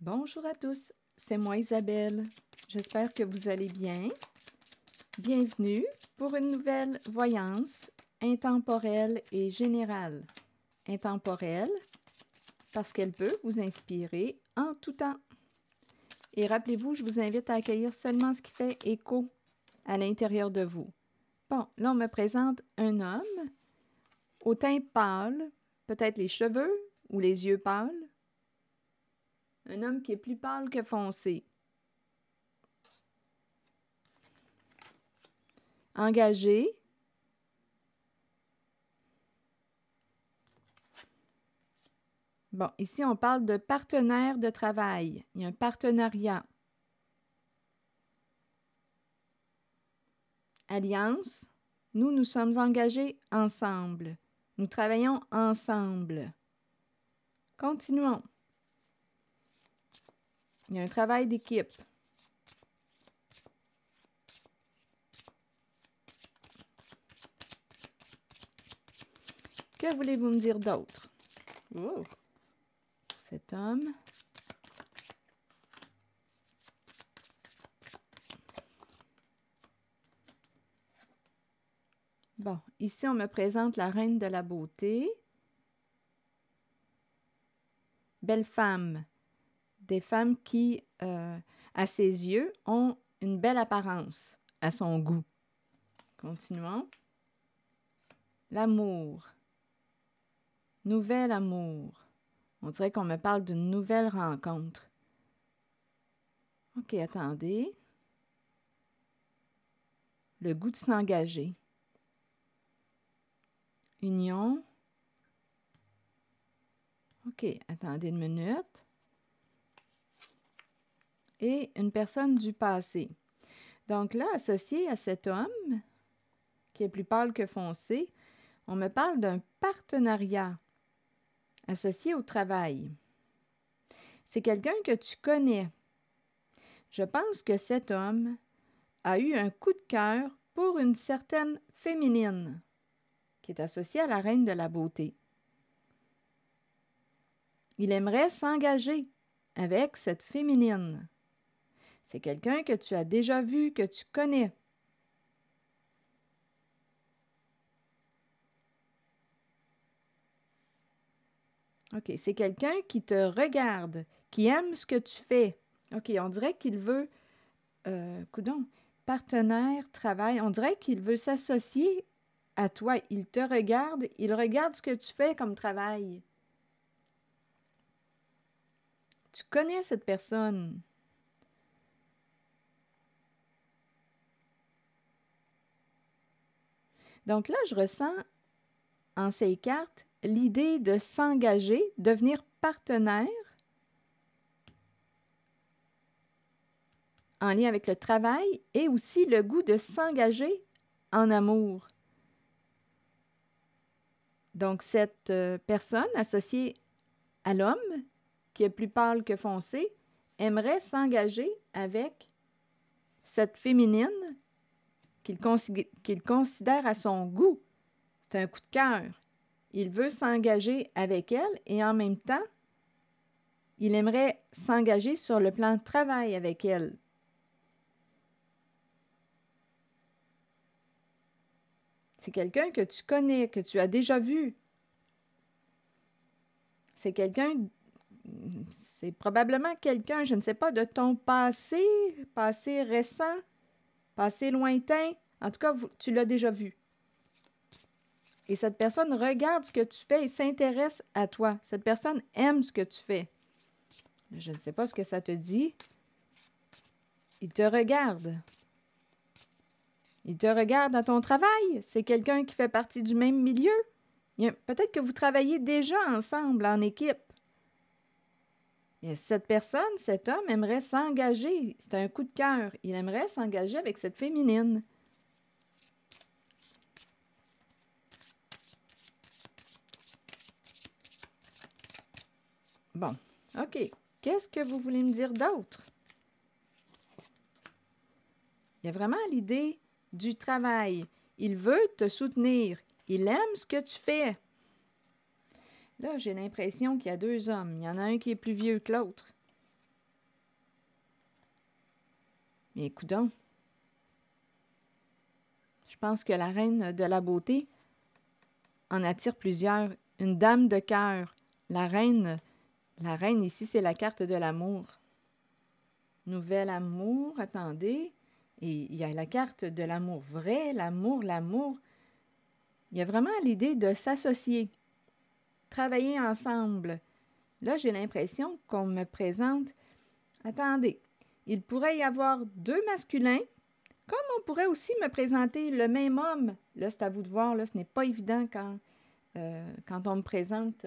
Bonjour à tous, c'est moi Isabelle. J'espère que vous allez bien. Bienvenue pour une nouvelle voyance intemporelle et générale. Intemporelle parce qu'elle peut vous inspirer en tout temps. Et rappelez-vous, je vous invite à accueillir seulement ce qui fait écho à l'intérieur de vous. Bon, là on me présente un homme au teint pâle, peut-être les cheveux ou les yeux pâles. Un homme qui est plus pâle que foncé. Engagé. Bon, ici, on parle de partenaire de travail. Il y a un partenariat. Alliance. Nous sommes engagés ensemble. Nous travaillons ensemble. Continuons. Il y a un travail d'équipe. Que voulez-vous me dire d'autre? Oh. Cet homme. Bon, ici, on me présente la reine de la beauté. Belle femme. Des femmes qui, à ses yeux, ont une belle apparence, à son goût. Continuons. L'amour. Nouvel amour. On dirait qu'on me parle d'une nouvelle rencontre. OK, attendez. Le goût de s'engager. Union. OK, attendez une minute. Et une personne du passé. Donc là, associé à cet homme, qui est plus pâle que foncé, on me parle d'un partenariat associé au travail. C'est quelqu'un que tu connais. Je pense que cet homme a eu un coup de cœur pour une certaine féminine qui est associée à la reine de la beauté. Il aimerait s'engager avec cette féminine. C'est quelqu'un que tu as déjà vu, que tu connais. OK, c'est quelqu'un qui te regarde, qui aime ce que tu fais. OK, on dirait qu'il veut, coudonc, partenaire, travail, on dirait qu'il veut s'associer à toi. Il te regarde, il regarde ce que tu fais comme travail. Tu connais cette personne. Donc là, je ressens en ces cartes l'idée de s'engager, devenir partenaire en lien avec le travail et aussi le goût de s'engager en amour. Donc, cette personne associée à l'homme, qui est plus pâle que foncé, aimerait s'engager avec cette féminine qu'il considère à son goût. C'est un coup de cœur. Il veut s'engager avec elle et en même temps, il aimerait s'engager sur le plan de travail avec elle. C'est quelqu'un que tu connais, que tu as déjà vu. C'est probablement quelqu'un, je ne sais pas, de ton passé récent, passé lointain. En tout cas, tu l'as déjà vu. Et cette personne regarde ce que tu fais et s'intéresse à toi. Cette personne aime ce que tu fais. Je ne sais pas ce que ça te dit. Il te regarde. Il te regarde à ton travail. C'est quelqu'un qui fait partie du même milieu. Peut-être que vous travaillez déjà ensemble, en équipe. Et cette personne, cet homme, aimerait s'engager. C'est un coup de cœur. Il aimerait s'engager avec cette féminine. Bon, OK. Qu'est-ce que vous voulez me dire d'autre? Il y a vraiment l'idée du travail. Il veut te soutenir. Il aime ce que tu fais. Là, j'ai l'impression qu'il y a deux hommes. Il y en a un qui est plus vieux que l'autre. Mais coudonc, je pense que la reine de la beauté en attire plusieurs. Une dame de cœur. La reine ici, c'est la carte de l'amour. Nouvel amour, attendez. Et il y a la carte de l'amour vrai, l'amour. Il y a vraiment l'idée de s'associer, travailler ensemble. Là, j'ai l'impression qu'on me présente... Attendez, il pourrait y avoir deux masculins, comme on pourrait aussi me présenter le même homme. Là, c'est à vous de voir, là, ce n'est pas évident quand on me présente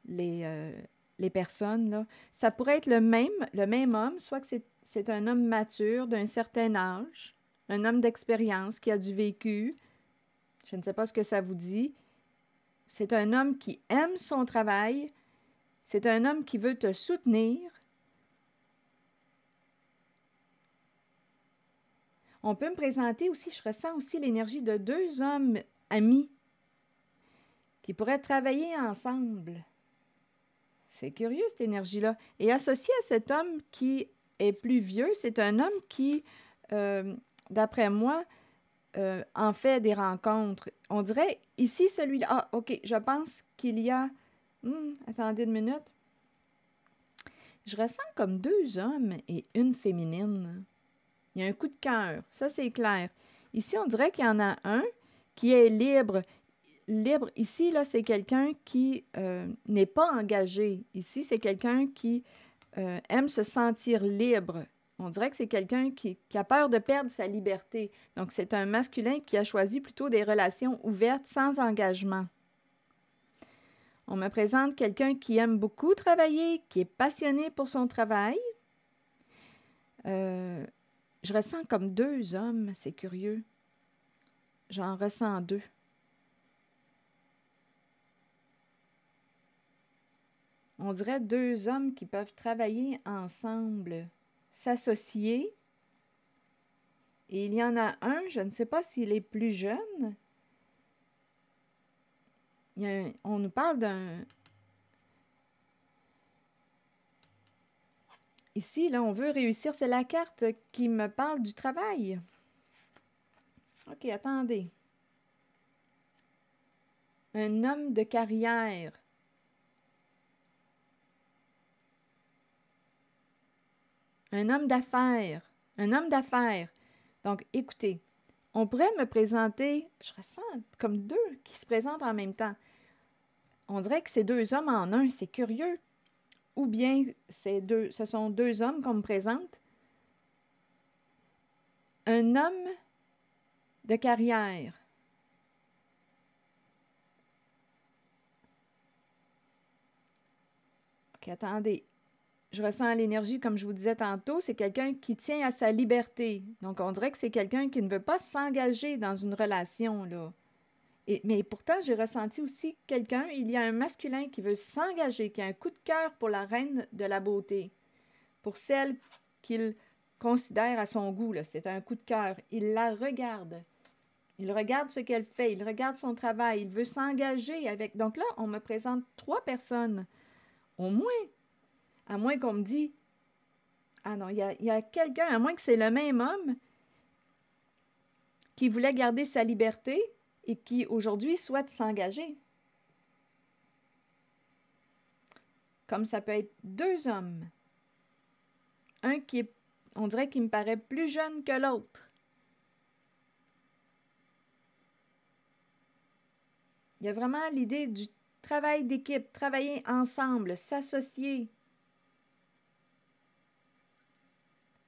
les personnes. Là. Ça pourrait être le même homme, soit que c'est un homme mature d'un certain âge, un homme d'expérience qui a du vécu. Je ne sais pas ce que ça vous dit. C'est un homme qui aime son travail. C'est un homme qui veut te soutenir. On peut me présenter aussi, je ressens aussi l'énergie de deux hommes amis qui pourraient travailler ensemble. C'est curieux, cette énergie-là. Et associé à cet homme qui est plus vieux, c'est un homme qui, d'après moi, en fait des rencontres. On dirait, ici, celui-là... Ah, OK, je pense qu'il y a... attendez une minute. Je ressens comme deux hommes et une féminine. Il y a un coup de cœur, ça c'est clair. Ici, on dirait qu'il y en a un qui est libre. Libre, ici, là, c'est quelqu'un qui n'est pas engagé. Ici, c'est quelqu'un qui aime se sentir libre. On dirait que c'est quelqu'un qui a peur de perdre sa liberté. Donc, c'est un masculin qui a choisi plutôt des relations ouvertes sans engagement. On me présente quelqu'un qui aime beaucoup travailler, qui est passionné pour son travail. Je ressens comme deux hommes, c'est curieux. J'en ressens deux. On dirait deux hommes qui peuvent travailler ensemble, s'associer. Et il y en a un, je ne sais pas s'il est plus jeune. On nous parle d'un... Ici, là, on veut réussir. C'est la carte qui me parle du travail. OK, attendez. Un homme de carrière. Un homme d'affaires. Un homme d'affaires. Donc, écoutez, on pourrait me présenter, je ressens comme deux qui se présentent en même temps. On dirait que c'est deux hommes en un, c'est curieux. Ou bien ce sont deux hommes qu'on me présente. Un homme de carrière. OK, attendez. Je ressens l'énergie, comme je vous disais tantôt, c'est quelqu'un qui tient à sa liberté. Donc, on dirait que c'est quelqu'un qui ne veut pas s'engager dans une relation, là. Mais pourtant, j'ai ressenti aussi quelqu'un, il y a un masculin qui veut s'engager, qui a un coup de cœur pour la reine de la beauté, pour celle qu'il considère à son goût, là. C'est un coup de cœur. Il la regarde. Il regarde ce qu'elle fait, il regarde son travail, il veut s'engager avec... Donc là, on me présente trois personnes, au moins. À moins qu'on me dise, ah non, il y a quelqu'un, à moins que c'est le même homme qui voulait garder sa liberté et qui aujourd'hui souhaite s'engager. Comme ça peut être deux hommes. Un qui est, on dirait qu'il me paraît plus jeune que l'autre. Il y a vraiment l'idée du travail d'équipe, travailler ensemble, s'associer,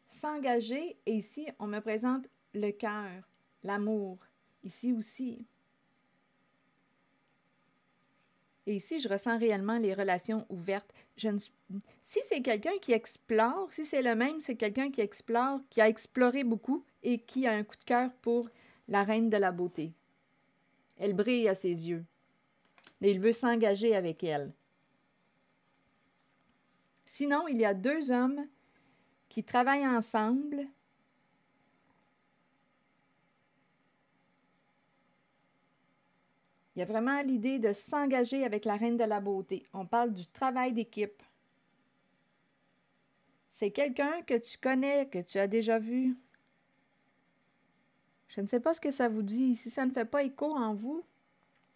s'engager. Et ici, on me présente le cœur, l'amour. Ici aussi. Et ici, je ressens réellement les relations ouvertes. Si c'est quelqu'un qui explore, si c'est le même, c'est quelqu'un qui explore, qui a exploré beaucoup et qui a un coup de cœur pour la reine de la beauté. Elle brille à ses yeux. Et il veut s'engager avec elle. Sinon, il y a deux hommes qui travaillent ensemble. Il y a vraiment l'idée de s'engager avec la reine de la beauté. On parle du travail d'équipe. C'est quelqu'un que tu connais, que tu as déjà vu. Je ne sais pas ce que ça vous dit. Si ça ne fait pas écho en vous,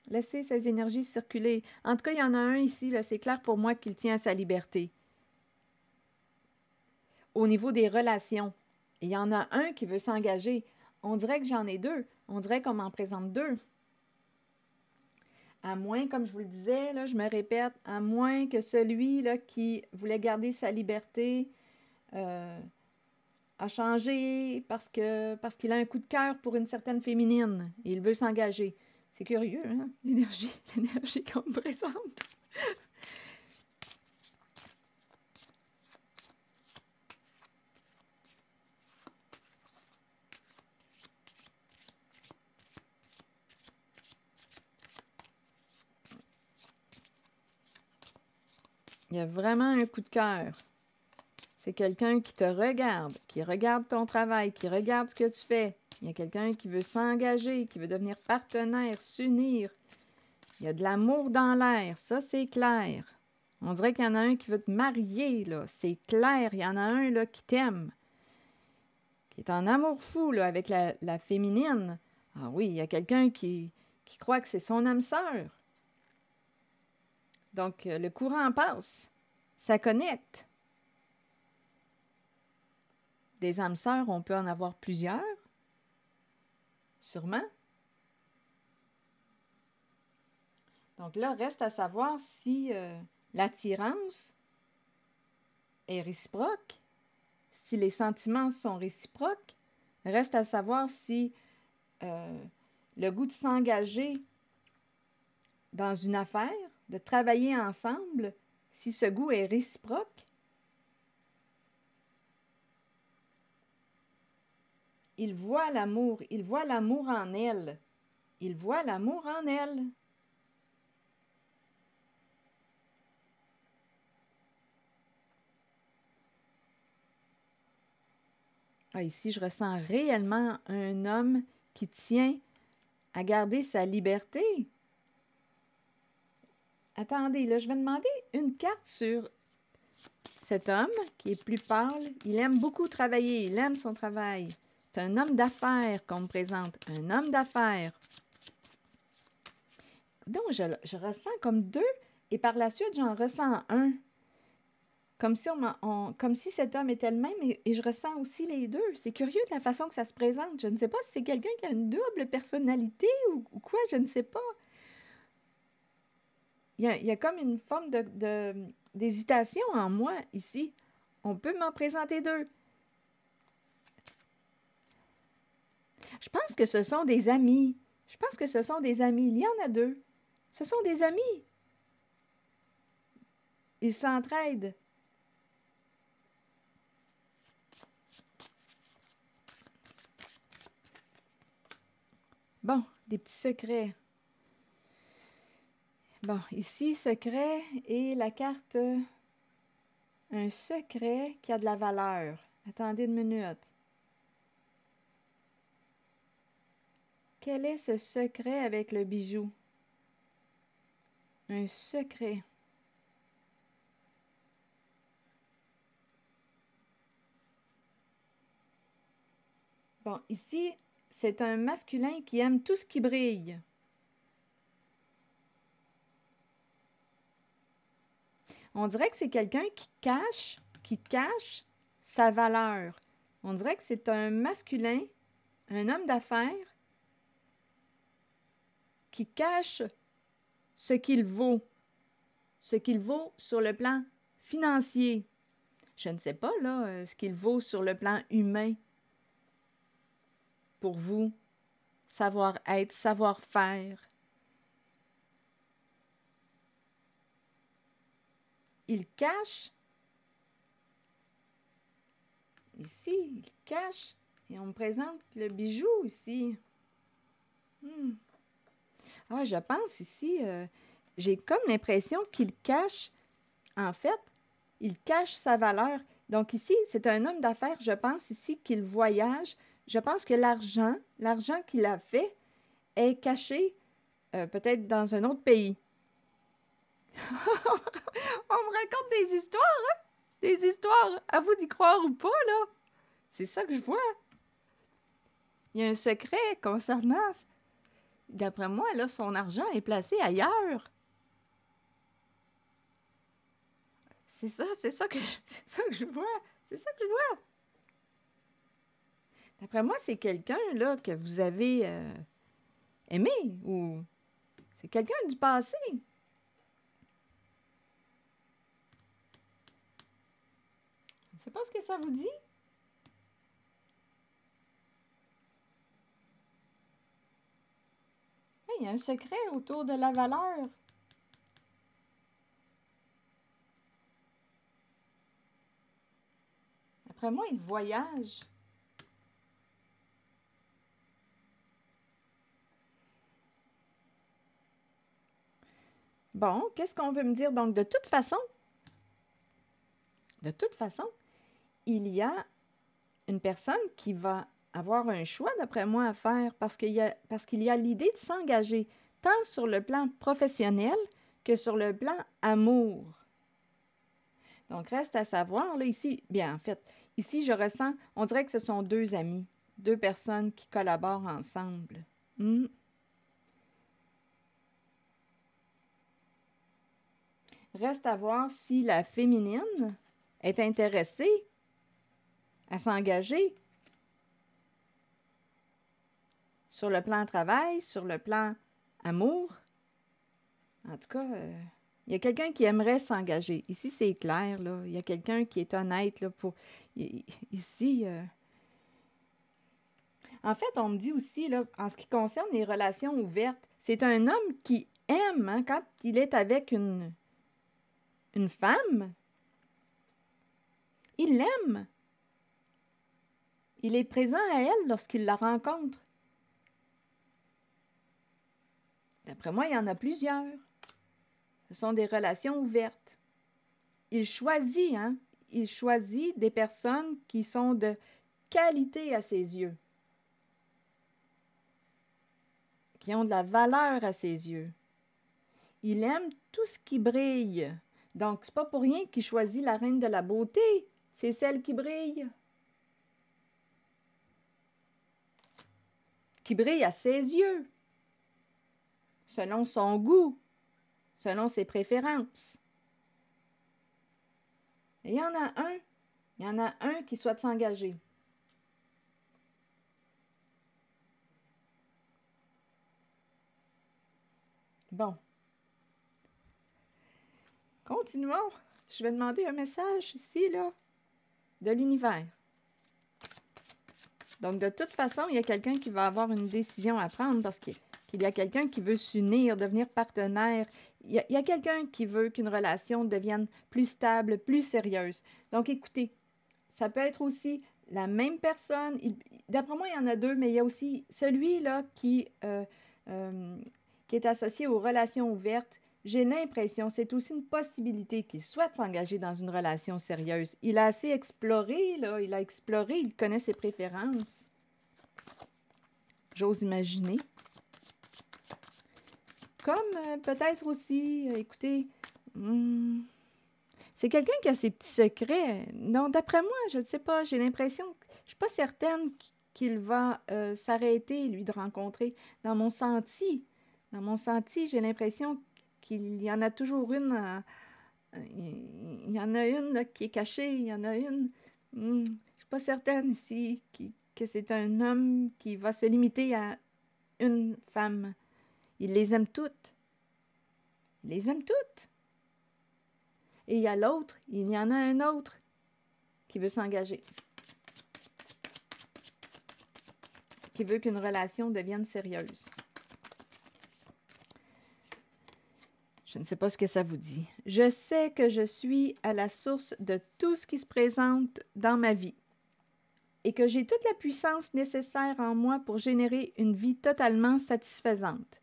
laissez ces énergies circuler. En tout cas, il y en a un ici, là, c'est clair pour moi qu'il tient à sa liberté. Au niveau des relations, il y en a un qui veut s'engager. On dirait que j'en ai deux. On dirait qu'on m'en présente deux. À moins, comme je vous le disais, là, je me répète, à moins que celui là, qui voulait garder sa liberté a changé parce qu'il a un coup de cœur pour une certaine féminine et il veut s'engager. C'est curieux, hein? L'énergie qu'on me présente. Il y a vraiment un coup de cœur. C'est quelqu'un qui te regarde, qui regarde ton travail, qui regarde ce que tu fais. Il y a quelqu'un qui veut s'engager, qui veut devenir partenaire, s'unir. Il y a de l'amour dans l'air, ça c'est clair. On dirait qu'il y en a un qui veut te marier, là. C'est clair, il y en a un là, qui t'aime, qui est en amour fou là, avec la féminine. Ah oui, il y a quelqu'un qui croit que c'est son âme sœur. Donc, le courant passe, ça connecte. Des âmes sœurs, on peut en avoir plusieurs, sûrement. Donc là, reste à savoir si l'attirance est réciproque, si les sentiments sont réciproques. Reste à savoir si le goût de s'engager dans une affaire, de travailler ensemble, si ce goût est réciproque. Il voit l'amour en elle. Il voit l'amour en elle. Ah, ici, je ressens réellement un homme qui tient à garder sa liberté. Attendez, là, je vais demander une carte sur cet homme qui est plus pâle. Il aime beaucoup travailler, il aime son travail. C'est un homme d'affaires qu'on me présente, un homme d'affaires. Donc, je ressens comme deux, et par la suite, j'en ressens un. Comme si cet homme était le même, et je ressens aussi les deux. C'est curieux de la façon que ça se présente. Je ne sais pas si c'est quelqu'un qui a une double personnalité ou quoi, je ne sais pas. Il y a comme une forme d'hésitation en moi ici. On peut m'en présenter deux. Je pense que ce sont des amis. Je pense que ce sont des amis. Il y en a deux. Ce sont des amis. Ils s'entraident. Bon, des petits secrets. Bon, ici, secret et la carte un secret qui a de la valeur. Attendez une minute. Quel est ce secret avec le bijou? Un secret. Bon, ici, c'est un masculin qui aime tout ce qui brille. On dirait que c'est quelqu'un qui cache sa valeur. On dirait que c'est un masculin, un homme d'affaires, qui cache ce qu'il vaut sur le plan financier. Je ne sais pas, là, ce qu'il vaut sur le plan humain pour vous. Savoir-être, savoir-faire. Il cache, ici, il cache, et on me présente le bijou ici. Ah, je pense ici, j'ai comme l'impression qu'il cache, en fait, il cache sa valeur. Donc ici, c'est un homme d'affaires, je pense ici qu'il voyage. Je pense que l'argent qu'il a fait est caché peut-être dans un autre pays. On me raconte des histoires, hein? des histoires, à vous d'y croire ou pas, là. C'est ça que je vois. Il y a un secret concernant... D'après moi, là, son argent est placé ailleurs. C'est ça c'est ça que je vois. C'est ça que je vois. D'après moi, c'est quelqu'un, là, que vous avez aimé ou c'est quelqu'un du passé. Je ne sais pas ce que ça vous dit. Oui, il y a un secret autour de la valeur. D'après moi, il voyage. Bon, qu'est-ce qu'on veut me dire? Donc, de toute façon, il y a une personne qui va avoir un choix, d'après moi, à faire parce qu'il y a l'idée de s'engager tant sur le plan professionnel que sur le plan amour. Donc, reste à savoir, là, ici, bien, en fait, ici, je ressens, on dirait que ce sont deux amis, deux personnes qui collaborent ensemble. Reste à voir si la féminine est intéressée à s'engager sur le plan travail, sur le plan amour. En tout cas, il y a quelqu'un qui aimerait s'engager. Ici, c'est clair, là. Il y a quelqu'un qui est honnête, là, pour... Ici... En fait, on me dit aussi, là, en ce qui concerne les relations ouvertes, c'est un homme qui aime, hein, quand il est avec une femme, il l'aime. Il est présent à elle lorsqu'il la rencontre. D'après moi, il y en a plusieurs. Ce sont des relations ouvertes. Il choisit, hein? Il choisit des personnes qui sont de qualité à ses yeux, qui ont de la valeur à ses yeux. Il aime tout ce qui brille. Donc, c'est pas pour rien qu'il choisit la reine de la beauté. C'est celle qui brille. Qui brille à ses yeux, selon son goût, selon ses préférences. Et il y en a un qui souhaite s'engager. Bon. Continuons. Je vais demander un message ici, là, de l'univers. Donc, de toute façon, il y a quelqu'un qui va avoir une décision à prendre parce qu'il y a quelqu'un qui veut s'unir, devenir partenaire. Il y a quelqu'un qui veut qu'une relation devienne plus stable, plus sérieuse. Donc, écoutez, ça peut être aussi la même personne. D'après moi, il y en a deux, mais il y a aussi celui-là qui est associé aux relations ouvertes. J'ai l'impression, c'est aussi une possibilité qu'il souhaite s'engager dans une relation sérieuse. Il a assez exploré, là, il connaît ses préférences. J'ose imaginer. Comme peut-être aussi, écoutez, c'est quelqu'un qui a ses petits secrets. Non, d'après moi, je ne sais pas, j'ai l'impression, je ne suis pas certaine qu'il va s'arrêter, lui, de rencontrer. Dans mon senti, j'ai l'impression qu'il y en a toujours une, il y en a une là, qui est cachée, il y en a une. Je ne suis pas certaine ici que c'est un homme qui va se limiter à une femme. Il les aime toutes. Il les aime toutes. Et il y a l'autre, il y en a un autre qui veut s'engager. Qui veut qu'une relation devienne sérieuse. Je ne sais pas ce que ça vous dit. Je sais que je suis à la source de tout ce qui se présente dans ma vie et que j'ai toute la puissance nécessaire en moi pour générer une vie totalement satisfaisante.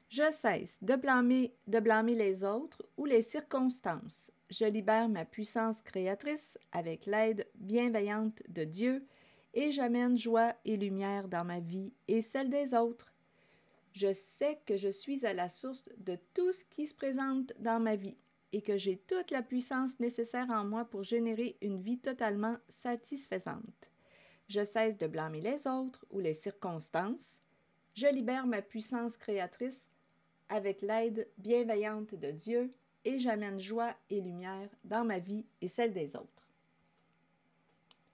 Je cesse de blâmer les autres ou les circonstances. Je libère ma puissance créatrice avec l'aide bienveillante de Dieu et j'amène joie et lumière dans ma vie et celle des autres. Je sais que je suis à la source de tout ce qui se présente dans ma vie et que j'ai toute la puissance nécessaire en moi pour générer une vie totalement satisfaisante. Je cesse de blâmer les autres ou les circonstances. Je libère ma puissance créatrice avec l'aide bienveillante de Dieu et j'amène joie et lumière dans ma vie et celle des autres.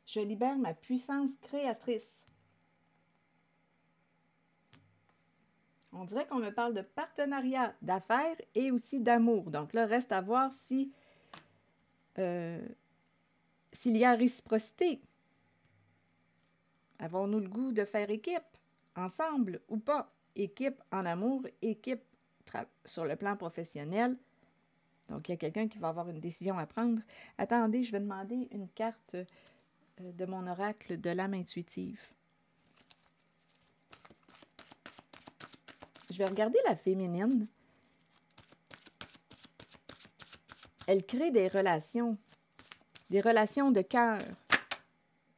Je libère ma puissance créatrice. On dirait qu'on me parle de partenariat, d'affaires et aussi d'amour. Donc là, reste à voir si s'il y a réciprocité. Avons-nous le goût de faire équipe, ensemble ou pas? Équipe en amour, équipe sur le plan professionnel. Donc, il y a quelqu'un qui va avoir une décision à prendre. Attendez, je vais demander une carte de mon oracle de l'âme intuitive. Je vais regarder la féminine. Elle crée des relations de cœur.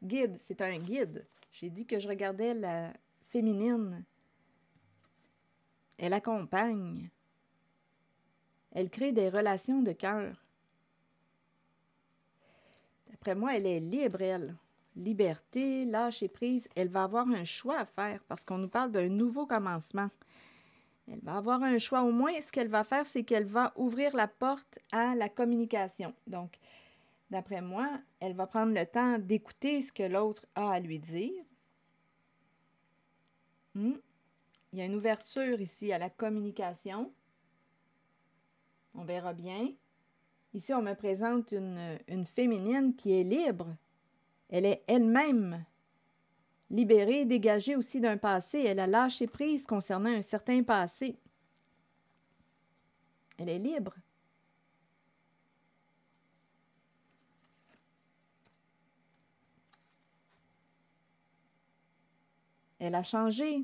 Guide, c'est un guide. J'ai dit que je regardais la féminine. Elle accompagne. Elle crée des relations de cœur. D'après moi, elle est libre, elle. Liberté, lâcher prise. Elle va avoir un choix à faire parce qu'on nous parle d'un nouveau commencement. Elle va avoir un choix. Au moins, ce qu'elle va faire, c'est qu'elle va ouvrir la porte à la communication. Donc, d'après moi, elle va prendre le temps d'écouter ce que l'autre a à lui dire. Il y a une ouverture ici à la communication. On verra bien. Ici, on me présente une féminine qui est libre. Elle est elle-même libérée, dégagée aussi d'un passé. Elle a lâché prise concernant un certain passé. Elle est libre. Elle a changé.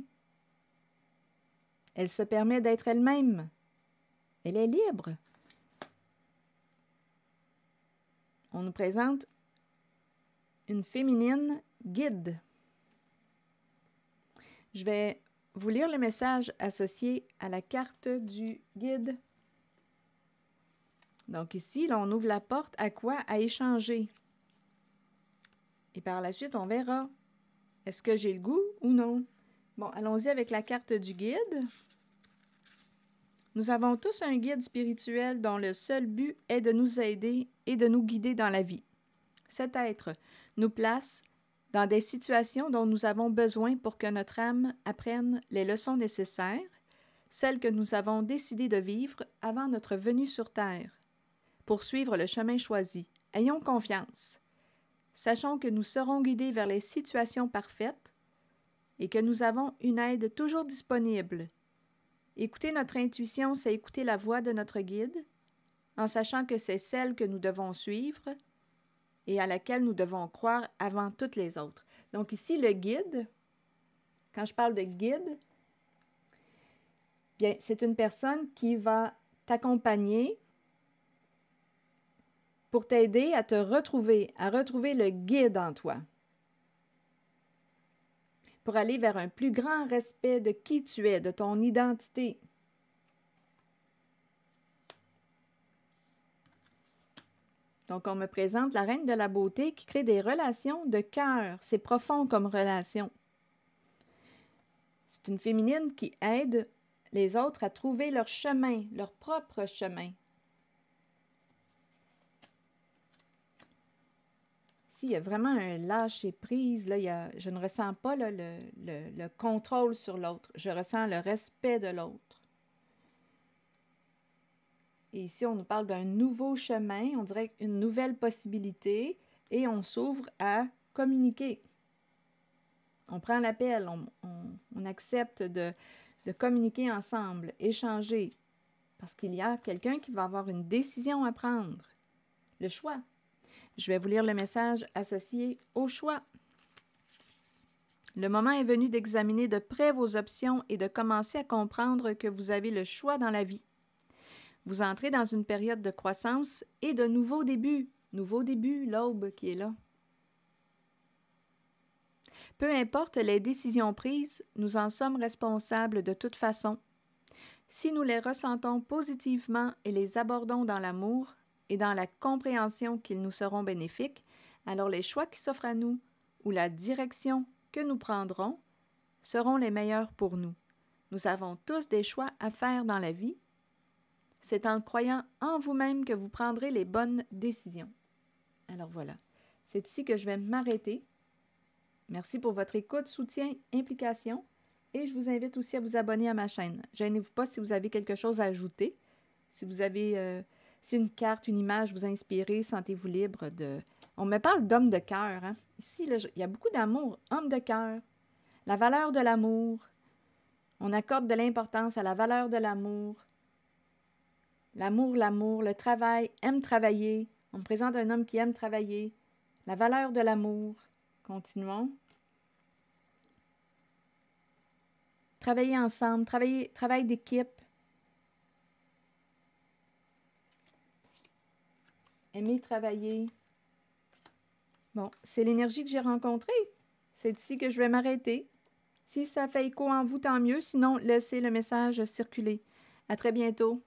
Elle se permet d'être elle-même. Elle est libre. On nous présente une féminine guide. Je vais vous lire le message associé à la carte du guide. Donc ici, là, on ouvre la porte à quoi? À échanger. Et par la suite, on verra. Est-ce que j'ai le goût ou non? Bon, allons-y avec la carte du guide. Nous avons tous un guide spirituel dont le seul but est de nous aider et de nous guider dans la vie. Cet être nous place dans des situations dont nous avons besoin pour que notre âme apprenne les leçons nécessaires, celles que nous avons décidé de vivre avant notre venue sur Terre. Pour suivre le chemin choisi, ayons confiance. Sachons que nous serons guidés vers les situations parfaites et que nous avons une aide toujours disponible. Écouter notre intuition, c'est écouter la voix de notre guide, en sachant que c'est celle que nous devons suivre et à laquelle nous devons croire avant toutes les autres. Donc ici, le guide, quand je parle de guide, bien, c'est une personne qui va t'accompagner pour t'aider à te retrouver, à retrouver le guide en toi, pour aller vers un plus grand respect de qui tu es, de ton identité. Donc, on me présente la reine de la beauté qui crée des relations de cœur. C'est profond comme relation. C'est une féminine qui aide les autres à trouver leur chemin, leur propre chemin. Ici, il y a vraiment un lâcher-prise. Là, je ne ressens pas là, le contrôle sur l'autre. Je ressens le respect de l'autre. Et ici, on nous parle d'un nouveau chemin, on dirait une nouvelle possibilité, et on s'ouvre à communiquer. On prend l'appel, on accepte de communiquer ensemble, échanger, parce qu'il y a quelqu'un qui va avoir une décision à prendre. Le choix. Je vais vous lire le message associé au choix. Le moment est venu d'examiner de près vos options et de commencer à comprendre que vous avez le choix dans la vie. Vous entrez dans une période de croissance et de nouveaux débuts. Nouveau début, l'aube qui est là. Peu importe les décisions prises, nous en sommes responsables de toute façon. Si nous les ressentons positivement et les abordons dans l'amour et dans la compréhension qu'ils nous seront bénéfiques, alors les choix qui s'offrent à nous ou la direction que nous prendrons seront les meilleurs pour nous. Nous avons tous des choix à faire dans la vie. C'est en croyant en vous-même que vous prendrez les bonnes décisions. Alors voilà, c'est ici que je vais m'arrêter. Merci pour votre écoute, soutien, implication. Et je vous invite aussi à vous abonner à ma chaîne. Gênez-vous pas si vous avez quelque chose à ajouter. Si vous avez si une carte, une image vous a inspiré, sentez-vous libre de... On me parle d'homme de cœur. Hein? Ici, là, il y a beaucoup d'amour. Homme de cœur. La valeur de l'amour. On accorde de l'importance à la valeur de l'amour. L'amour, le travail, aime travailler. On me présente un homme qui aime travailler. La valeur de l'amour. Continuons. Travailler ensemble, travail d'équipe. Aimer travailler. Bon, c'est l'énergie que j'ai rencontrée. C'est ici que je vais m'arrêter. Si ça fait écho en vous, tant mieux. Sinon, laissez le message circuler. À très bientôt.